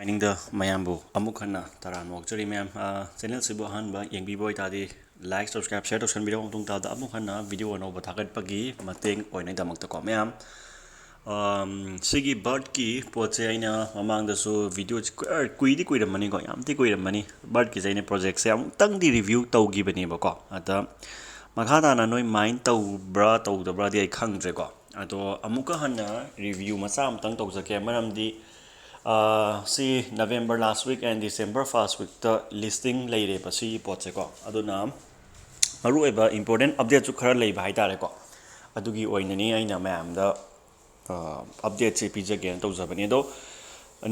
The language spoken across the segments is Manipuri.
Mining the Mayambu Amukhana Taran Walkjuri Mam channel Sibu Hanba Yangbi Boy Tadi like subscribe share to send video tung tada Amukhana video no batakat pagi mating oinay damak to ko Mam Sigi bird ki poche aina mamang da so video kuidi kuida mani ko yamti kuida mani bird ki zaine project se am tang di review tawgi bani ba ko ata mkhda na noi mind taw bra taw da bra di ai khangre ko ato amuka hana review masa am tang taw jake maram di see November last week and December first week the listing later but see poche ko aduna maru oiba important update chu khara lei ba hai tare ko adugi oinani aina ma'am da update se pijage to jabani do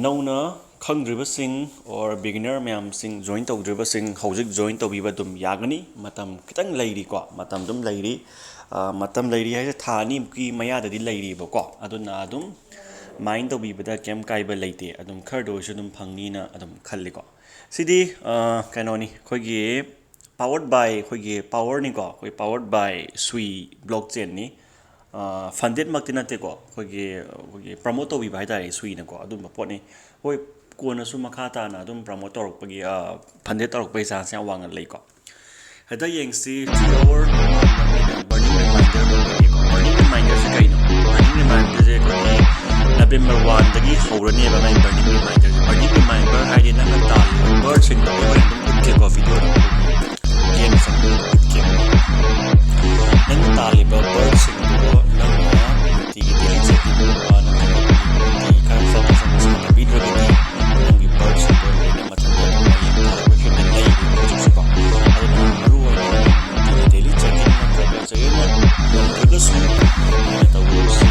nauna khangdriba sing or beginner ma'am sing join tawdriba sing hojik join tawbiba dum yagani matam kitang lairi ko matam dum lairi hai thani ki maya da di lairi ba ko aduna adum mind to be better kem kai ba leite adum khar do shudum phangni na adum khalli ko sidi kanoni khogi powered by khogi power ni ko khoi powered by sui blockchain ni funded maktina te ko khogi promote to be by dai sui na ko adum pot ni hoi kona su makhata na adum promote torok pagi funded torok pai sa sia wang lei ko hada yeng si 3 hour burning reminder se kai no burning reminder je ko November 1 dagi hawrani ba mai burning reminder hai din na ta bird sing to ba dum ke ko video na game sang ke nan ta li ba bird sing to nan ti daily checking ba na ti ka sa sa video ga ti ngi bird sing to na matan da ma yin ta ko shin da lai ko ji ko aduna maru wa ni daily checking na ka sa yin na ga su na ta wo si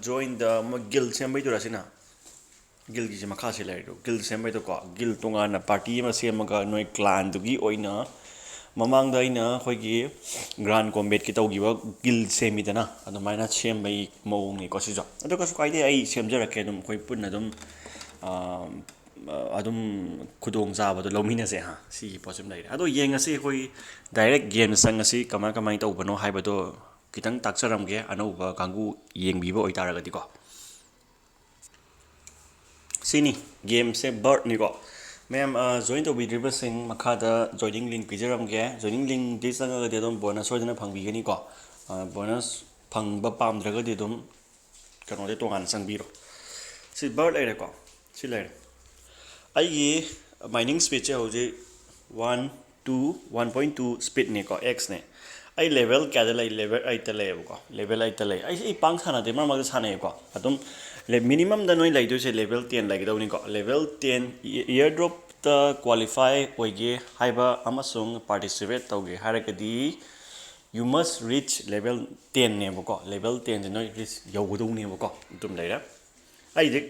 join the guild sembai to rasina guild ki makha se lai do guild sembai to ko guild tonga na party ma semaga noi clan du gi oina mamang da ina khoi gi grand combat ki tawgi ba guild semi dana adumaina sembai mong ni ko si jo adu ka su kai de ai semjara ke dum khoi punna dum adum khudong ja ba do lomina se ha si possible lai ado yenga se khoi direct game sang asi kama to bano hai ba do kitang taksaram ge anauba kangu yengbiba oitaragadi ko sini game se bird ni ko ma'am join to be reversing makhada joining link pijaram ge joining link di sanga ga dedom bonus sojana phangbi gani ko bonus phangba pamdraga de dum kano de tongan sangbiro si bird ai ko si lai ai gi mining speed che hoje 1 2 1.2 speed ni ko x ne ai level kya de level 8 tele ko level 8 tele ai pang sana de ma ma sana ko atum le minimum da noi lai do se level 10 lai do ni ko level 10 airdrop ta qualify oige haiba amasung participate tauge haragadi you must reach level 10 ne ko level 10 de noi reach yogudu ne ko tum lai ra ai dik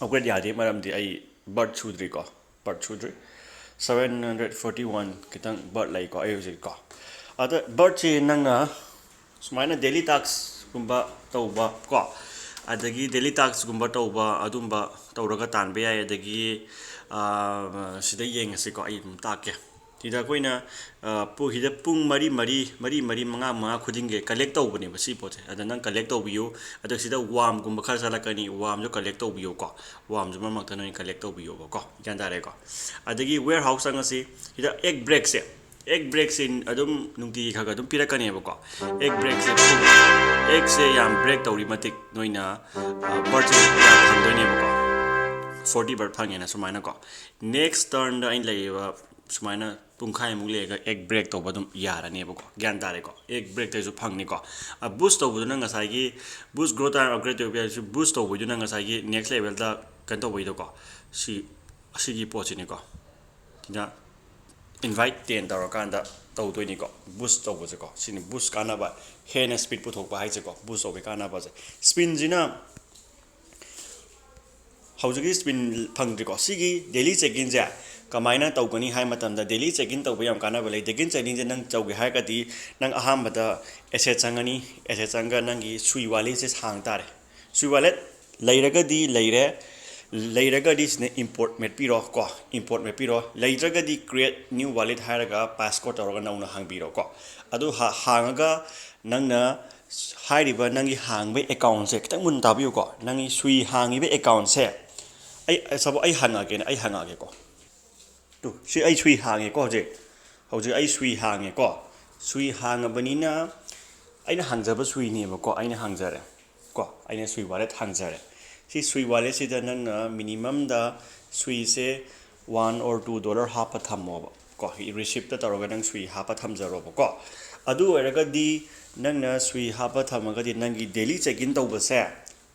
upgrade ya de maram di ai bird chudri ko bird chudri 741 kitang bird lai ko ai ji ko ada bird chi nanga sumaina daily tasks gumba tauba ko adagi daily tasks gumba tauba adumba tauraga tanbe ya adagi sida yeng se ko ai take tida koina pu hida pung mari manga khudinge collect tawbani ba si pote ada nang collect tawbiyo ada sida warm gumba khar sala kani warm jo collect tawbiyo ko warm jo mamak tanoi collect tawbiyo ko yan dare ko adagi warehouse anga si hida egg break se egg breaks in adum nungti khaga adum pirakani ba ko egg breaks egg se yam break tawri matik noina bird ya phangdoi ne ba ko 40 bird phangena sumaina ko next turn da in laiwa sumaina pungkhai muk lega egg break tawba dum yarani ba ko gyan tare ko egg break tai su phangni ko a boost tawbu na ngasai gi boost growth time upgrade to su boost tawbu na ngasai gi next level da kan tawbu do ko si asigi pochi ni ko tina invite 10 tawrakanda tawdoi ni ko boost tawbu se ko sini boost kana ba hena speed puthok ba hai se ko boost obe kana ba se spin jina hौजगी स्पिन फंग्रिको सिगी डेली चेक-इन जे कमाइना तौगनी हाय मतमदा डेली चेक-इन तौबे याम काना बले डेकिन चेक-इन जे नंग चौगे हाय कदी नंग अहामबदा एसेट चंगनी एसेट चंगा नंगी सुई वालेट से सांग तारे सुई वालेट लैरगदी लैरगदी स्ने इंपोर्ट मेट पिरो को इंपोर्ट मेट पिरो लैरगदी क्रिएट न्यू वालेट हायरगा पासकोड तौरगा नौना हांगबिरो को अदु हांगगा नंगना हाइरिबा नंगी हांगबे अकाउंट से खतंग मुन ताबियो को नंगी सुई हांगिबे अकाउंट से सब हंगागे को तो सी सुई हांगे को हजे सुई हांगे को सुई हांगबनीना हांगजब सुईनेबको हांगजरे को सुई वालेट हांगजरे सी सुई वालेट से मिनिमम दा सुई से $1 or $2 हाप थमोब को रिसिप्ट तौरगा नंग सुई हाप थमजरोब को अदु ओरगदी नंगना सुई हाप थमगदी नंगी डेली चेक-इन तौबसे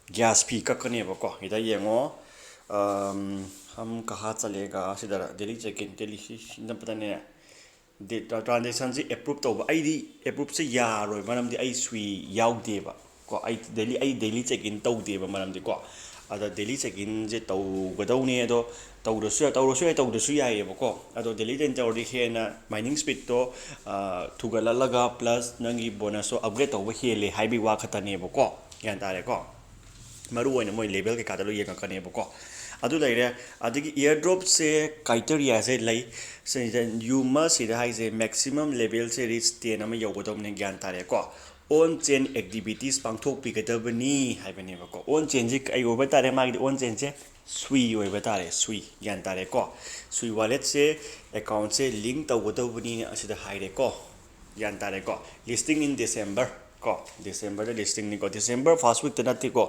गैस फी ककनेबको इदा येंगो हम कहाँ चलेगा सिदर डेली चेक-इन डेली नपतने ट्रांजेक्शन से अप्रूव तौब अप्रूव से यारोय मरमदि सुई याउदेबा को डेली चेक-इन तौदेबा मरमदि को अदा डेली चेक-इन जे तौगदौने अदो तौदसु यायेबको अदो डेली चेक-इन तौरदि हेना माइनिंग स्पीड तो थुगललगा प्लस नंगी बोनस अपग्रेड तौब हेले हाइबि वा खतनेबको ग्यान तारेको मरु ओइना मोय लेवल के कादलो येंगकनेबको अदु लैरे अदगी एयरड्रॉप से क्राइटेरिया से लै से यूमा सिदा हाइजे मैक्सिमम लेवल से रिच 10 अमा यौगदौने ग्यान तारेको ऑन चेन एक्टिविटीज पांगथोक पिगदबनी हाइबनेबको ऑन चेन जे कई ओबे तारे मागी ऑन चेन से सुई ओबे तारे सुई ग्यान तारेको सुई वालेट से अकाउंट से लिंक तौगदबनी असिदा हाइरेको ग्यान तारेको लिस्टिंग इन डिसेंबर को डिसेंबर लिस्टिंग निको डिसेंबर फर्स्ट वीक तनाती को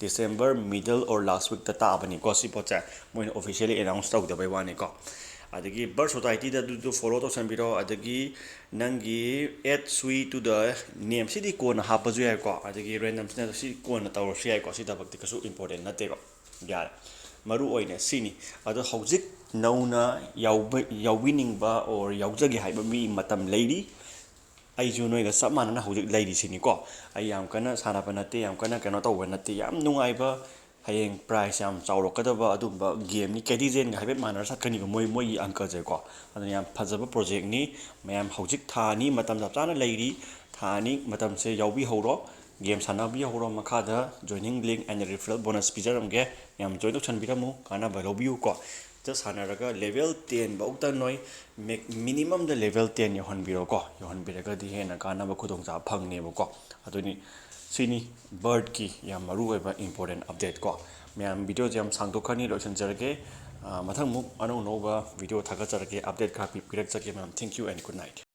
डिसेंबर मिडल और लास्ट वीक ताबनी को सी पोचा मोइन ऑफिशियली अनाउंस तौदबे वानी को अदगी बर्ड सोसाइटी दा दु फॉलो तो संबिरो अदगी नंगी एड सुई टू द नेम सिदी कोन हापजु याय को अदगी रैंडम सिना सी कोन तौरसु याय को सी दबक्ति कसु इंपोर्टेंट नते को यार मरु ओइने सिनी अदो हौजिक नौना याउबिनिंगबा और याउजगी हाइबा मी मतम लैरी आइजु नोइगा सब मानना हौजिक लैरी सिनी को आई याम कना सानाबा नते याम कना कनो तौबा नते याम नुंगाइबा हयेंग प्राइस याम चाउरकदबा अदुबा गेम नि कैडिजेन हाइबे मानर सखनी को मोय अंक जे को अदन याम फजबा प्रोजेक्ट नि मयाम हौजिक थानी मतम जाना लैरी थानी मतम से याउबी हौरो गेम सानाबी हौरो मखादा joining link and referral bonus पिजरमगे याम जॉइन तौसनबिरमु काना बलोबियु को just सानारगा लेवल 10 बौता नोय मिनिमम द लेवल 10 योहनबिरो को योहनबिरगा दि हेना काना बखुदोंजा फंगनेबो को अदुनी सिनी बर्ड की याम मरु ओइबा इंपोर्टेंट अपडेट को मैम वीडियो जम सांगदोखनी लोसन जरगे मथंग मुक अनु नोबा वीडियो थागा जरगे अपडेट का पिरक जगे ma'am thank you and good night